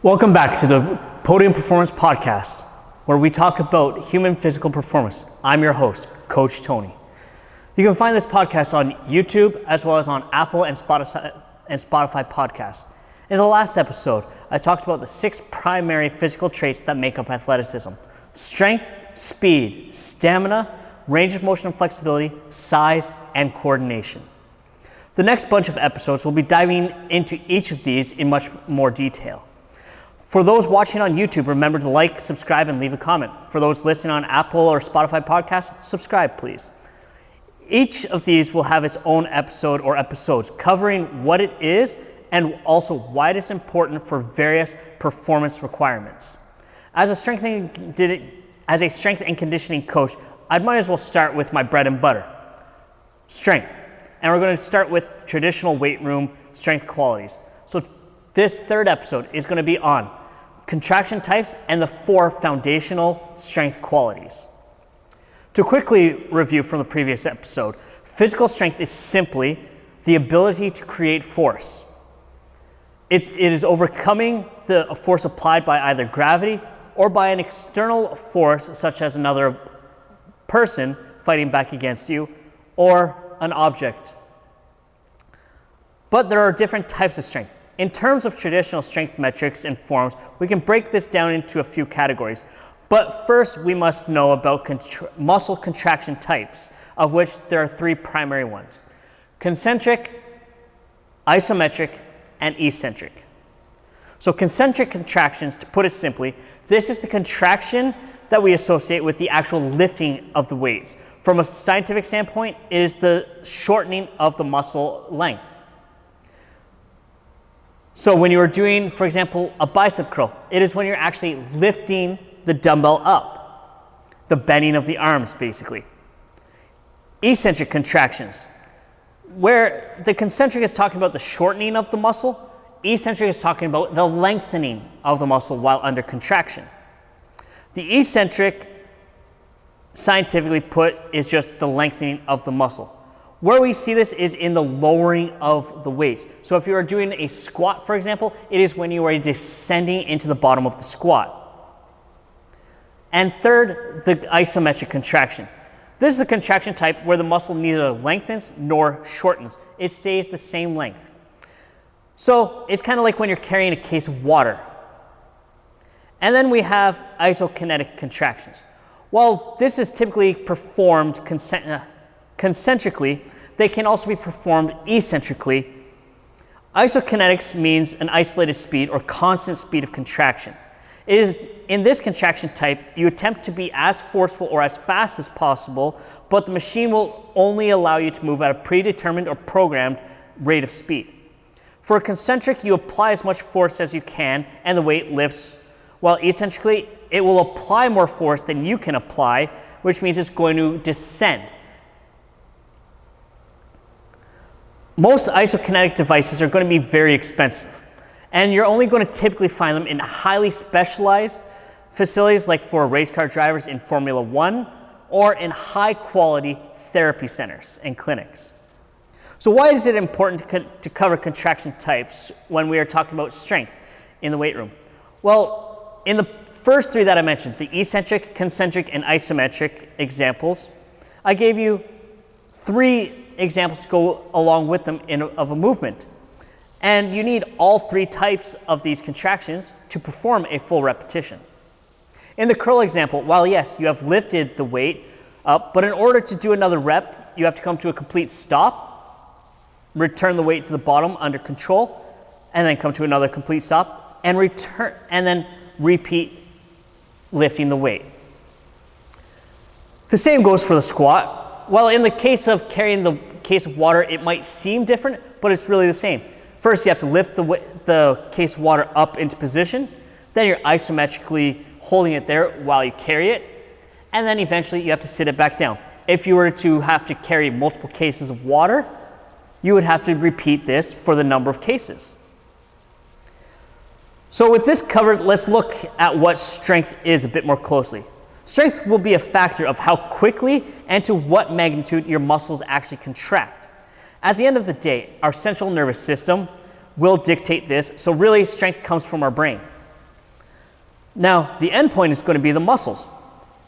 Welcome back to the Podium Performance Podcast, where we talk about human physical performance. I'm your host, Coach Tony. You can find this podcast on YouTube as well as on Apple and Spotify podcasts. In the last episode, I talked about the 6 primary physical traits that make up athleticism: strength, speed, stamina, range of motion and flexibility, size, and coordination. The next bunch of episodes will be diving into each of these in much more detail. For those watching on YouTube, remember to like, subscribe, and leave a comment. For those listening on Apple or Spotify podcasts, subscribe, please. Each of these will have its own episode or episodes covering what it is and also why it is important for various performance requirements. As a strength and conditioning coach, I might as well start with my bread and butter, strength. And we're going to start with traditional weight room strength qualities. So this third episode is going to be on contraction types and the 4 foundational strength qualities. To quickly review from the previous episode, physical strength is simply the ability to create force. It is overcoming the force applied by either gravity or by an external force, such as another person fighting back against you or an object. But there are different types of strength. In terms of traditional strength metrics and forms, we can break this down into a few categories. But first, we must know about muscle contraction types, of which there are 3 primary ones: concentric, isometric, and eccentric. So concentric contractions, to put it simply, this is the contraction that we associate with the actual lifting of the weights. From a scientific standpoint, it is the shortening of the muscle length. So when you are doing, for example, a bicep curl, it is when you're actually lifting the dumbbell up, the bending of the arms, basically. Eccentric contractions, where the concentric is talking about the shortening of the muscle, eccentric is talking about the lengthening of the muscle while under contraction. The eccentric, scientifically put, is just the lengthening of the muscle. Where we see this is in the lowering of the weights. So if you are doing a squat, for example, it is when you are descending into the bottom of the squat. And third, the isometric contraction. This is a contraction type where the muscle neither lengthens nor shortens. It stays the same length. So it's kind of like when you're carrying a case of water. And then we have isokinetic contractions. While this is typically performed concentrically, they can also be performed eccentrically. Isokinetics means an isolated speed or constant speed of contraction. It is in this contraction type, you attempt to be as forceful or as fast as possible, but the machine will only allow you to move at a predetermined or programmed rate of speed. For a concentric, you apply as much force as you can and the weight lifts, while eccentrically, it will apply more force than you can apply, which means it's going to descend. Most isokinetic devices are going to be very expensive, and you're only going to typically find them in highly specialized facilities like for race car drivers in Formula 1 or in high quality therapy centers and clinics. So why is it important to cover contraction types when we are talking about strength in the weight room? Well, in the first 3 that I mentioned, the eccentric, concentric, and isometric examples, I gave you 3 examples to go along with them of a movement. And you need all 3 types of these contractions to perform a full repetition. In the curl example, while yes, you have lifted the weight up, but in order to do another rep, you have to come to a complete stop, return the weight to the bottom under control, and then come to another complete stop, and return, and then repeat lifting the weight. The same goes for the squat. Well, in the case of carrying the case of water, it might seem different, but it's really the same. First, you have to lift the case of water up into position. Then you're isometrically holding it there while you carry it. And then eventually you have to sit it back down. If you were to have to carry multiple cases of water, you would have to repeat this for the number of cases. So with this covered, let's look at what strength is a bit more closely. Strength will be a factor of how quickly and to what magnitude your muscles actually contract. At the end of the day, our central nervous system will dictate this, so really strength comes from our brain. Now, the end point is going to be the muscles.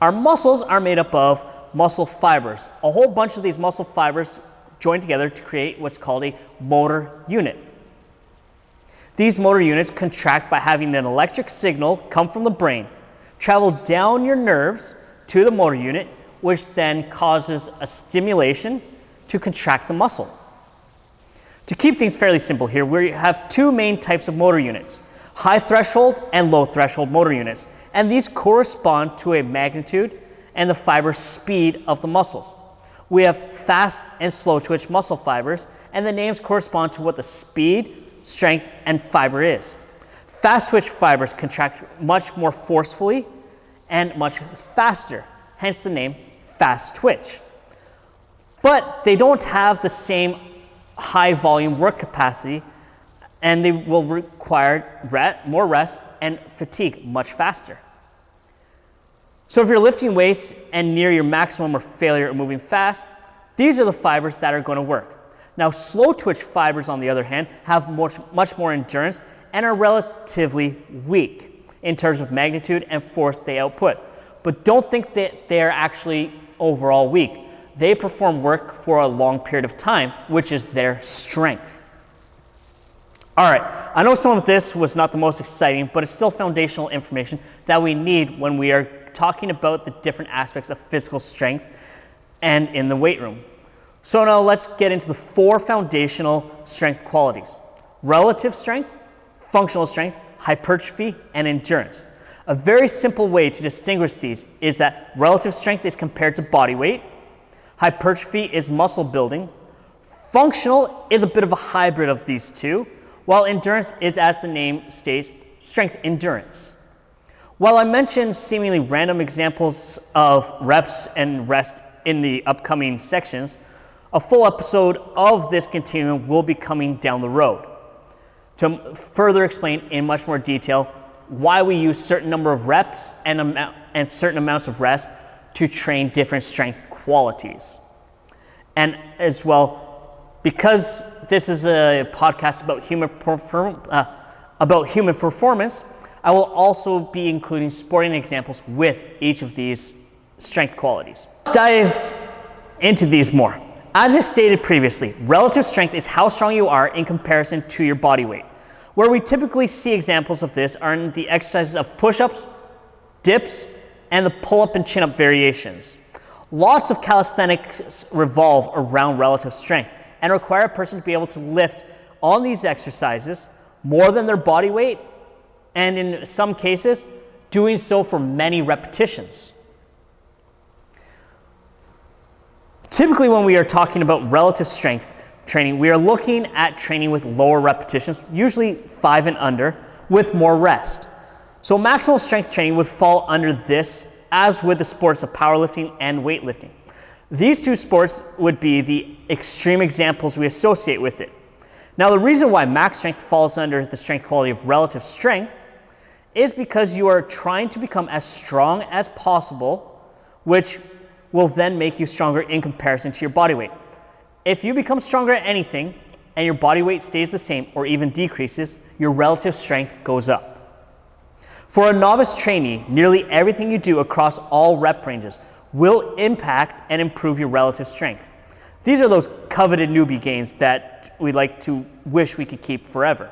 Our muscles are made up of muscle fibers. A whole bunch of these muscle fibers join together to create what's called a motor unit. These motor units contract by having an electric signal come from the brain, travel down your nerves to the motor unit, which then causes a stimulation to contract the muscle. To keep things fairly simple here, we have two main types of motor units, high threshold and low threshold motor units, and these correspond to a magnitude and the fiber speed of the muscles. We have fast and slow twitch muscle fibers, and the names correspond to what the speed, strength, and fiber is. Fast twitch fibers contract much more forcefully and much faster, hence the name fast twitch. But they don't have the same high volume work capacity, and they will require more rest and fatigue much faster. So if you're lifting weights and near your maximum or failure or moving fast, these are the fibers that are going to work. Now, slow twitch fibers, on the other hand, have much more endurance and are relatively weak in terms of magnitude and force they output. But don't think that they are actually overall weak. They perform work for a long period of time, which is their strength. All right, I know some of this was not the most exciting, but it's still foundational information that we need when we are talking about the different aspects of physical strength and in the weight room. So now let's get into the 4 foundational strength qualities: relative strength, functional strength, hypertrophy, and endurance. A very simple way to distinguish these is that relative strength is compared to body weight, hypertrophy is muscle building, functional is a bit of a hybrid of these two, while endurance is, as the name states, strength endurance. While I mentioned seemingly random examples of reps and rest in the upcoming sections, a full episode of this continuum will be coming down the road to further explain in much more detail why we use certain number of reps and certain amounts of rest to train different strength qualities. And as well, because this is a podcast about human performance, I will also be including sporting examples with each of these strength qualities. Let's dive into these more. As I stated previously, relative strength is how strong you are in comparison to your body weight. Where we typically see examples of this are in the exercises of push-ups, dips, and the pull-up and chin-up variations. Lots of calisthenics revolve around relative strength and require a person to be able to lift on these exercises more than their body weight, and in some cases, doing so for many repetitions. Typically, when we are talking about relative strength training, we are looking at training with lower repetitions, usually 5 and under, with more rest. So maximal strength training would fall under this, as with the sports of powerlifting and weightlifting. These two sports would be the extreme examples we associate with it. Now, the reason why max strength falls under the strength quality of relative strength is because you are trying to become as strong as possible, which will then make you stronger in comparison to your body weight. If you become stronger at anything and your body weight stays the same or even decreases, your relative strength goes up. For a novice trainee, nearly everything you do across all rep ranges will impact and improve your relative strength. These are those coveted newbie gains that we like to wish we could keep forever.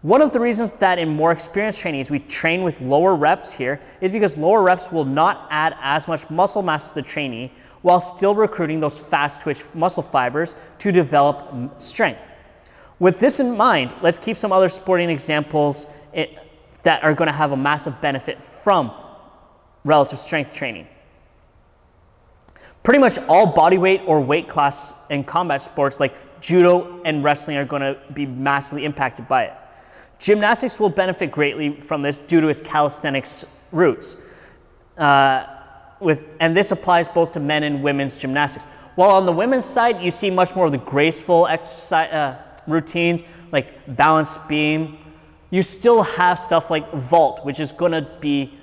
One of the reasons that in more experienced trainees we train with lower reps here is because lower reps will not add as much muscle mass to the trainee while still recruiting those fast twitch muscle fibers to develop strength. With this in mind, let's keep some other sporting examples that are going to have a massive benefit from relative strength training. Pretty much all body weight or weight class in combat sports like judo and wrestling are going to be massively impacted by it. Gymnastics will benefit greatly from this due to its calisthenics roots. And this applies both to men and women's gymnastics. While on the women's side, you see much more of the graceful exercise routines like balance beam. You still have stuff like vault, which is going to be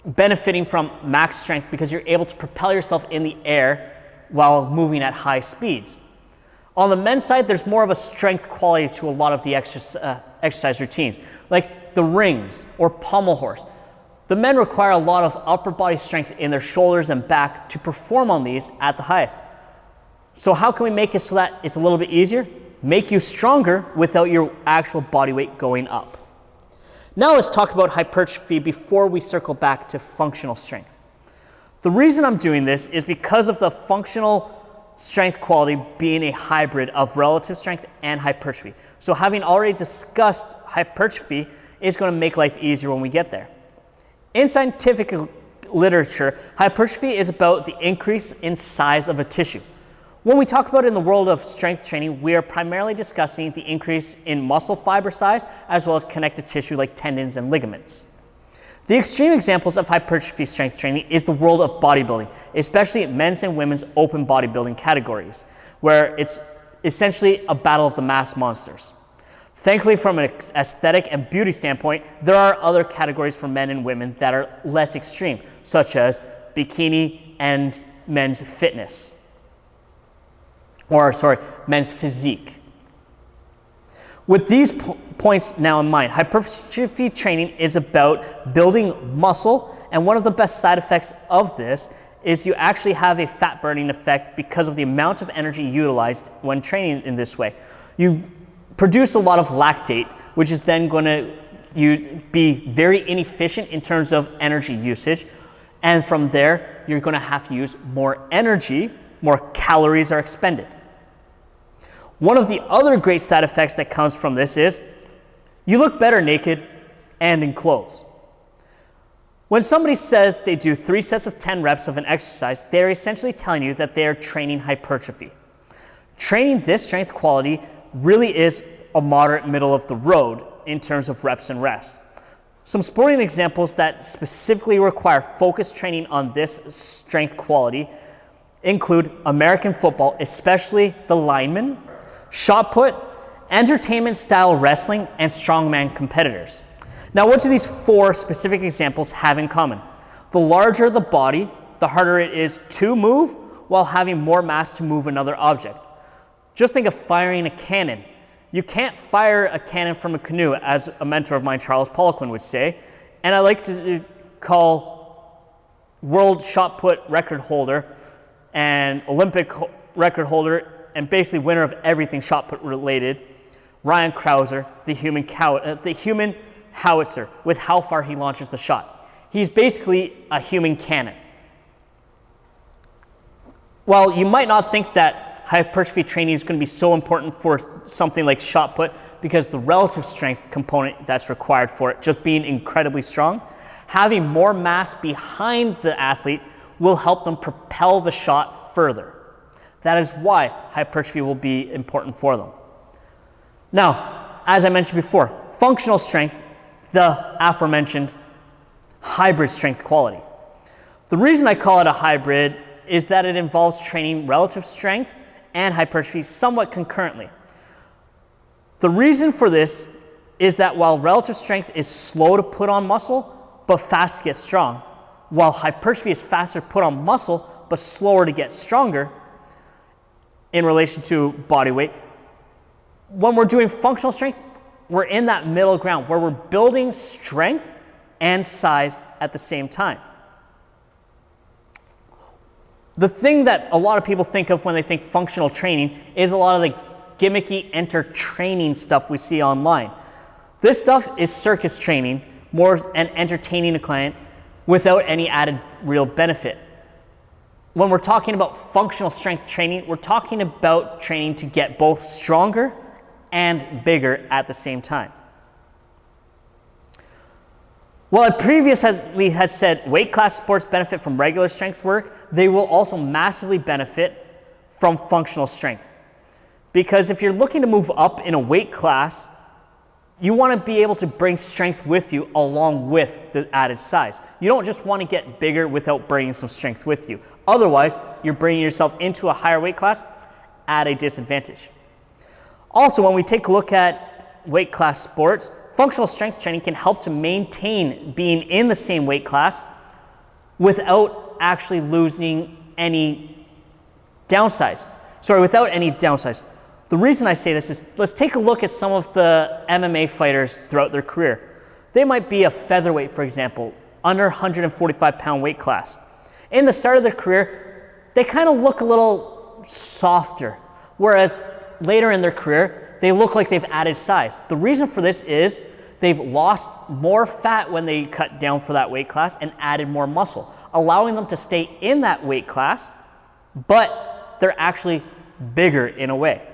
benefiting from max strength because you're able to propel yourself in the air while moving at high speeds. On the men's side, there's more of a strength quality to a lot of the exercise routines, like the rings or pommel horse. The men require a lot of upper body strength in their shoulders and back to perform on these at the highest. So how can we make it so that it's a little bit easier? Make you stronger without your actual body weight going up. Now let's talk about hypertrophy before we circle back to functional strength. The reason I'm doing this is because of the functional strength quality being a hybrid of relative strength and hypertrophy. So having already discussed hypertrophy is going to make life easier when we get there. In scientific literature, hypertrophy is about the increase in size of a tissue. When we talk about it in the world of strength training, we are primarily discussing the increase in muscle fiber size as well as connective tissue like tendons and ligaments. The extreme examples of hypertrophy strength training is the world of bodybuilding, especially men's and women's open bodybuilding categories, where it's essentially a battle of the mass monsters. Thankfully, from an aesthetic and beauty standpoint, there are other categories for men and women that are less extreme, such as bikini and men's fitness. Men's physique. With these points now in mind, hypertrophy training is about building muscle, and one of the best side effects of this is you actually have a fat burning effect because of the amount of energy utilized when training in this way. You produce a lot of lactate, which is then going to be very inefficient in terms of energy usage, and from there you're going to have to use more energy, more calories are expended. One of the other great side effects that comes from this is you look better naked and in clothes. When somebody says they do 3 sets of 10 reps of an exercise, they're essentially telling you that they're training hypertrophy. Training this strength quality really is a moderate middle of the road in terms of reps and rest. Some sporting examples that specifically require focused training on this strength quality include American football, especially the linemen, shot put, entertainment-style wrestling, and strongman competitors. Now, what do these 4 specific examples have in common? The larger the body, the harder it is to move while having more mass to move another object. Just think of firing a cannon. You can't fire a cannon from a canoe, as a mentor of mine, Charles Poliquin, would say. And I like to call world shot put record holder and Olympic record holder and basically winner of everything shot put related, Ryan Krauser, the human howitzer, with how far he launches the shot. He's basically a human cannon. While you might not think that hypertrophy training is going to be so important for something like shot put because the relative strength component that's required for it, just being incredibly strong, having more mass behind the athlete will help them propel the shot further. That is why hypertrophy will be important for them. Now, as I mentioned before, functional strength, the aforementioned hybrid strength quality. The reason I call it a hybrid is that it involves training relative strength and hypertrophy somewhat concurrently. The reason for this is that while relative strength is slow to put on muscle, but fast to get strong, while hypertrophy is faster to put on muscle, but slower to get stronger, in relation to body weight, when we're doing functional strength, we're in that middle ground where we're building strength and size at the same time. The thing that a lot of people think of when they think functional training is a lot of the gimmicky training stuff we see online. This stuff is circus training, more and entertaining a client without any added real benefit. When we're talking about functional strength training, we're talking about training to get both stronger and bigger at the same time. While I previously had said weight class sports benefit from regular strength work, they will also massively benefit from functional strength. Because if you're looking to move up in a weight class, you want to be able to bring strength with you along with the added size. You don't just want to get bigger without bringing some strength with you. Otherwise, you're bringing yourself into a higher weight class at a disadvantage. Also, when we take a look at weight class sports, functional strength training can help to maintain being in the same weight class without actually losing any downsides. The reason I say this is, let's take a look at some of the MMA fighters throughout their career. They might be a featherweight, for example, under 145-pound weight class. In the start of their career, they kind of look a little softer, whereas later in their career, they look like they've added size. The reason for this is they've lost more fat when they cut down for that weight class and added more muscle, allowing them to stay in that weight class, but they're actually bigger in a way.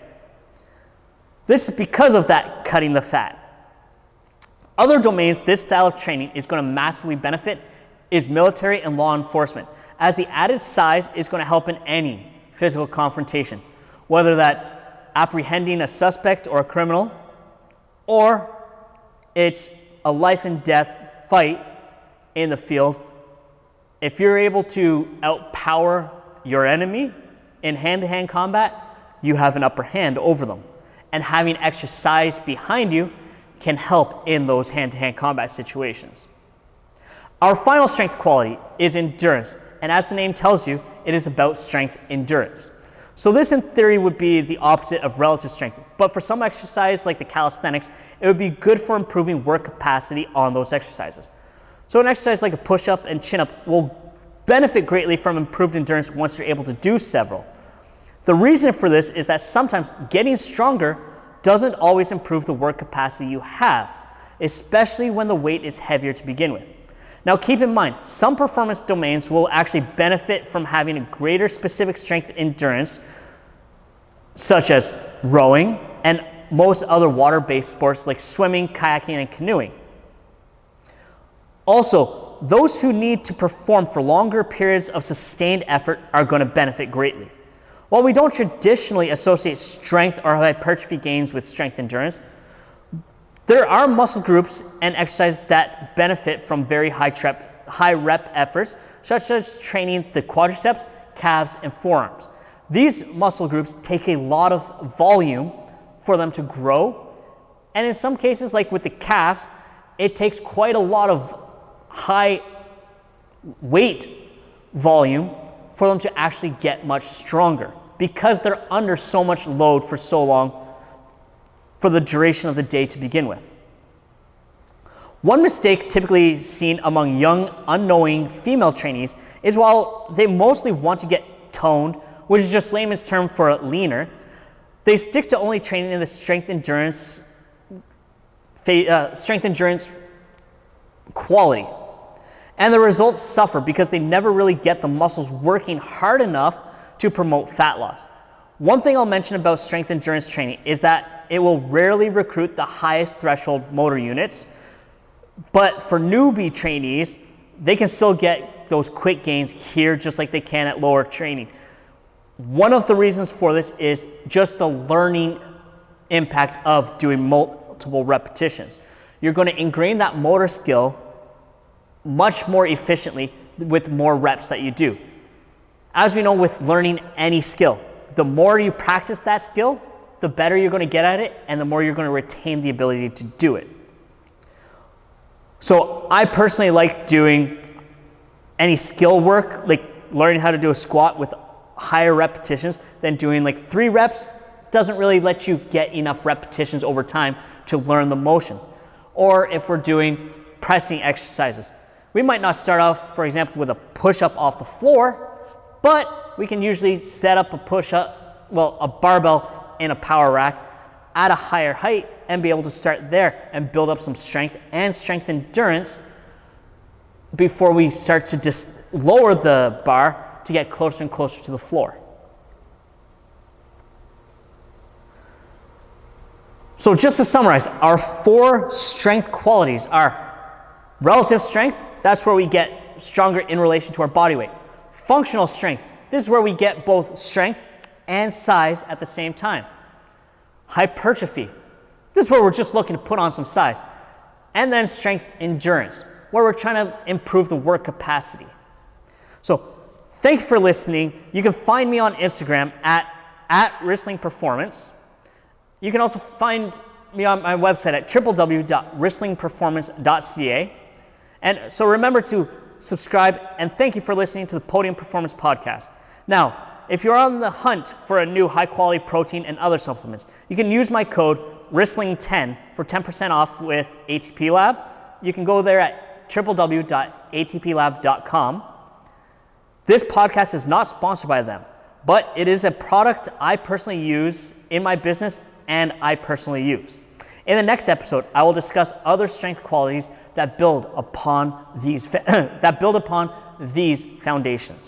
This is because of that cutting the fat. Other domains this style of training is going to massively benefit is military and law enforcement, as the added size is going to help in any physical confrontation, whether that's apprehending a suspect or a criminal, or it's a life and death fight in the field. If you're able to outpower your enemy in hand-to-hand combat, you have an upper hand over them. And having extra size behind you can help in those hand-to-hand combat situations. Our final strength quality is endurance, and as the name tells you, it is about strength endurance. So this in theory would be the opposite of relative strength, but for some exercise like the calisthenics, it would be good for improving work capacity on those exercises. So an exercise like a push-up and chin-up will benefit greatly from improved endurance once you're able to do several. The reason for this is that sometimes getting stronger doesn't always improve the work capacity you have, especially when the weight is heavier to begin with. Now keep in mind, some performance domains will actually benefit from having a greater specific strength endurance, such as rowing and most other water-based sports like swimming, kayaking, and canoeing. Also, those who need to perform for longer periods of sustained effort are going to benefit greatly. While we don't traditionally associate strength or hypertrophy gains with strength endurance, there are muscle groups and exercises that benefit from very high rep efforts, such as training the quadriceps, calves, and forearms. These muscle groups take a lot of volume for them to grow, and in some cases, like with the calves, it takes quite a lot of high weight volume for them to actually get much stronger, because they're under so much load for so long for the duration of the day to begin with. One mistake typically seen among young, unknowing female trainees is while they mostly want to get toned, which is just layman's term for leaner, they stick to only training in the strength endurance quality. And the results suffer because they never really get the muscles working hard enough to promote fat loss. One thing I'll mention about strength endurance training is that it will rarely recruit the highest threshold motor units, but for newbie trainees, they can still get those quick gains here just like they can at lower training. One of the reasons for this is just the learning impact of doing multiple repetitions. You're going to ingrain that motor skill much more efficiently with more reps that you do. As we know with learning any skill, the more you practice that skill, the better you're going to get at it, and the more you're going to retain the ability to do it. So I personally like doing any skill work, like learning how to do a squat with higher repetitions than doing like 3 reps. Doesn't really let you get enough repetitions over time to learn the motion. Or if we're doing pressing exercises, we might not start off, for example, with a push-up off the floor, but we can usually set up a barbell in a power rack at a higher height and be able to start there and build up some strength and strength endurance before we start to just lower the bar to get closer and closer to the floor. So just to summarize, our 4 strength qualities are relative strength, that's where we get stronger in relation to our body weight. Functional strength, this is where we get both strength and size at the same time. Hypertrophy, this is where we're just looking to put on some size. And then strength endurance, where we're trying to improve the work capacity. So thank you for listening. You can find me on Instagram at Wrestling Performance. You can also find me on my website at www.wrestlingperformance.ca. And so remember to subscribe, and thank you for listening to the Podium Performance Podcast. Now, if you're on the hunt for a new high-quality protein and other supplements, you can use my code WRESTLING10 for 10% off with HTP Lab you can go there at www.atplab.com. This podcast is not sponsored by them, but it is a product I personally use in my business and I personally use. In the next episode, I will discuss other strength qualities that build upon these foundations.